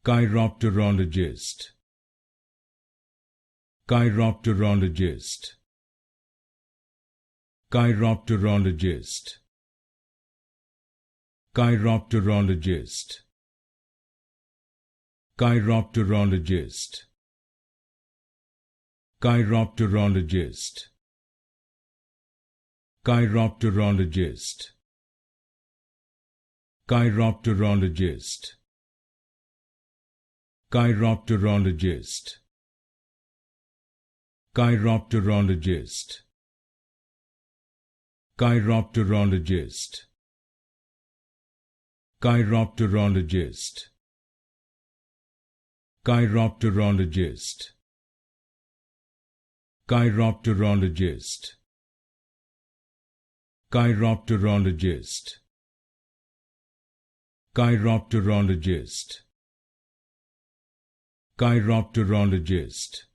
Chiropterologist, Chiropterologist, Chiropterologist, Chiropterologist, Chiropterologist, Chiropterologist, Chiropterologist, Chiropterologist, Chiropterologist, Chiropterologist, Chiropterologist, Chiropterologist, Chiropterologist, Chiropterologist, Chiropterologist, Chiropterologist, Chiropterologist,